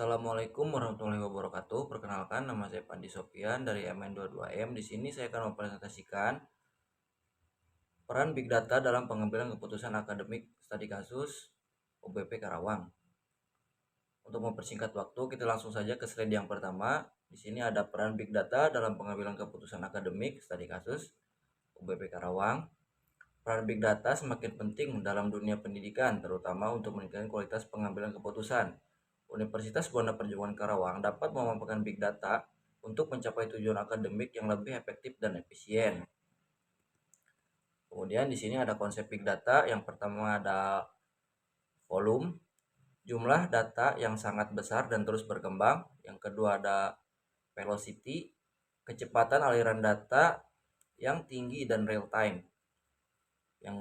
Assalamualaikum warahmatullahi wabarakatuh. Perkenalkan, nama saya Pandi Sofian dari MN22M. Di sini saya akan mempresentasikan peran Big Data dalam pengambilan keputusan akademik studi kasus UBP Karawang. Untuk mempersingkat waktu, kita langsung saja ke slide yang pertama. Di sini ada peran Big Data dalam pengambilan keputusan akademik studi kasus UBP Karawang. Peran Big Data semakin penting dalam dunia pendidikan, terutama untuk meningkatkan kualitas pengambilan keputusan. Universitas Buana Perjuangan Karawang dapat memanfaatkan Big Data untuk mencapai tujuan akademik yang lebih efektif dan efisien. Kemudian di sini ada konsep Big Data. Yang pertama ada volume, jumlah data yang sangat besar dan terus berkembang. Yang kedua ada velocity, kecepatan aliran data yang tinggi dan real time. Yang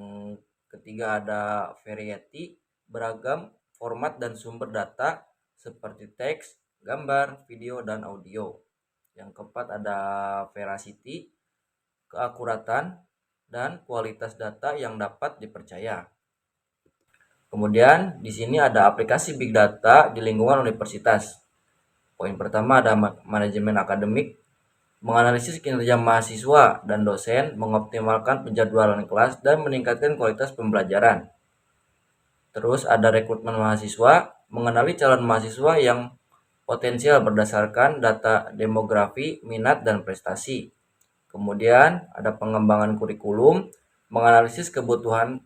ketiga ada variety, beragam format dan sumber data seperti teks, gambar, video, dan audio. Yang keempat ada veracity, keakuratan dan kualitas data yang dapat dipercaya. Kemudian di sini ada aplikasi Big Data di lingkungan universitas. Poin pertama ada manajemen akademik, menganalisis kinerja mahasiswa dan dosen, mengoptimalkan penjadwalan kelas, dan meningkatkan kualitas pembelajaran. Terus ada rekrutmen mahasiswa, mengenali calon mahasiswa yang potensial berdasarkan data demografi, minat, dan prestasi. Kemudian ada pengembangan kurikulum, menganalisis kebutuhan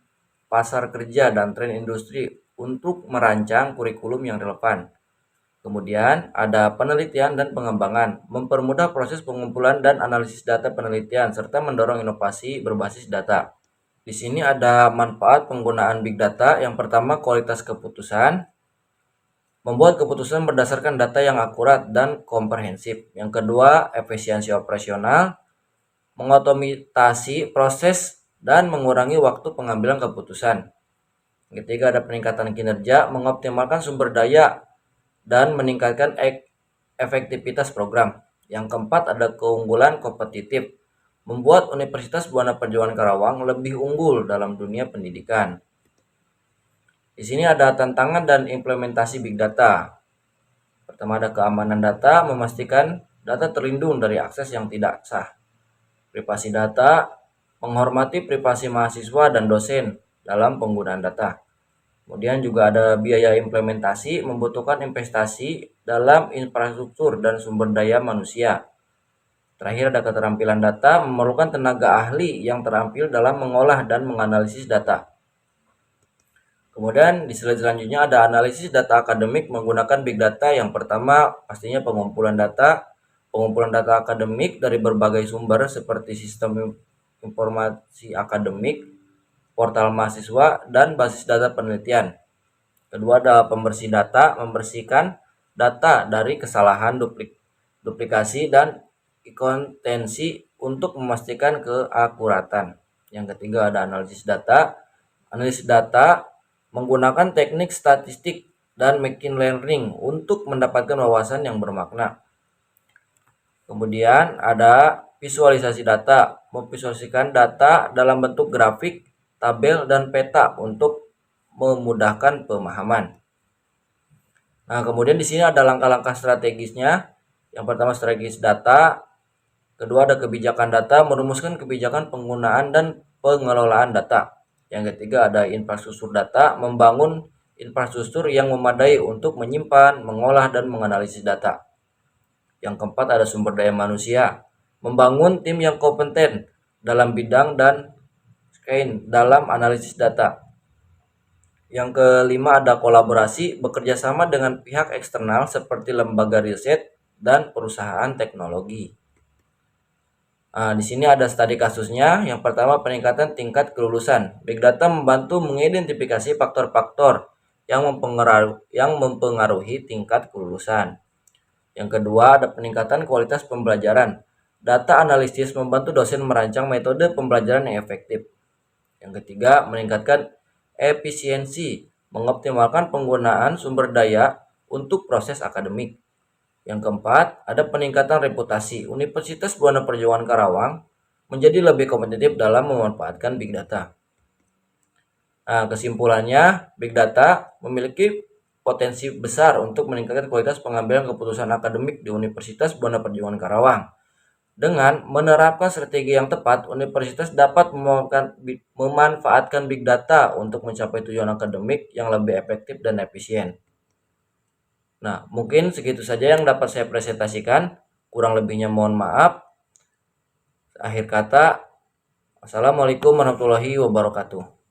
pasar kerja dan tren industri untuk merancang kurikulum yang relevan. Kemudian ada penelitian dan pengembangan, mempermudah proses pengumpulan dan analisis data penelitian serta mendorong inovasi berbasis data. Di sini ada manfaat penggunaan Big Data. Yang pertama, kualitas keputusan. Membuat keputusan berdasarkan data yang akurat dan komprehensif. Yang kedua, efisiensi operasional. Mengotomisasi proses dan mengurangi waktu pengambilan keputusan. Yang ketiga, ada peningkatan kinerja. Mengoptimalkan sumber daya dan meningkatkan efektivitas program. Yang keempat, ada keunggulan kompetitif. Membuat Universitas Buana Perjuangan Karawang lebih unggul dalam dunia pendidikan. Di sini ada tantangan dan implementasi Big Data. Pertama ada keamanan data, memastikan data terlindung dari akses yang tidak sah. Privasi data, menghormati privasi mahasiswa dan dosen dalam penggunaan data. Kemudian juga ada biaya implementasi, membutuhkan investasi dalam infrastruktur dan sumber daya manusia. Terakhir ada keterampilan data, memerlukan tenaga ahli yang terampil dalam mengolah dan menganalisis data. Kemudian di slide selanjutnya ada analisis data akademik menggunakan Big Data. Yang pertama pastinya pengumpulan data akademik dari berbagai sumber seperti sistem informasi akademik, portal mahasiswa, dan basis data penelitian. Kedua ada pembersih data, membersihkan data dari kesalahan, duplikasi, dan inkonsistensi untuk memastikan keakuratan. Yang ketiga ada analisis data menggunakan teknik statistik dan machine learning untuk mendapatkan wawasan yang bermakna. Kemudian ada visualisasi data, memvisualisasikan data dalam bentuk grafik, tabel, dan peta untuk memudahkan pemahaman. Nah, kemudian di sini ada langkah-langkah strategisnya. Yang pertama strategis data, kedua ada kebijakan data, merumuskan kebijakan penggunaan dan pengelolaan data. Yang ketiga ada infrastruktur data, membangun infrastruktur yang memadai untuk menyimpan, mengolah, dan menganalisis data. Yang keempat ada sumber daya manusia, membangun tim yang kompeten dalam bidang dan dalam analisis data. Yang kelima ada kolaborasi, bekerja sama dengan pihak eksternal seperti lembaga riset dan perusahaan teknologi. Nah, di sini ada studi kasusnya. Yang pertama peningkatan tingkat kelulusan. Big Data membantu mengidentifikasi faktor-faktor yang mempengaruhi tingkat kelulusan. Yang kedua ada peningkatan kualitas pembelajaran. Data analisis membantu dosen merancang metode pembelajaran yang efektif. Yang ketiga meningkatkan efisiensi, mengoptimalkan penggunaan sumber daya untuk proses akademik. Yang keempat, ada peningkatan reputasi. Universitas Buana Perjuangan Karawang menjadi lebih kompetitif dalam memanfaatkan Big Data. Nah, kesimpulannya, Big Data memiliki potensi besar untuk meningkatkan kualitas pengambilan keputusan akademik di Universitas Buana Perjuangan Karawang. Dengan menerapkan strategi yang tepat, universitas dapat memanfaatkan big data untuk mencapai tujuan akademik yang lebih efektif dan efisien. Nah, mungkin segitu saja yang dapat saya presentasikan. Kurang lebihnya mohon maaf. Akhir kata, Assalamualaikum warahmatullahi wabarakatuh.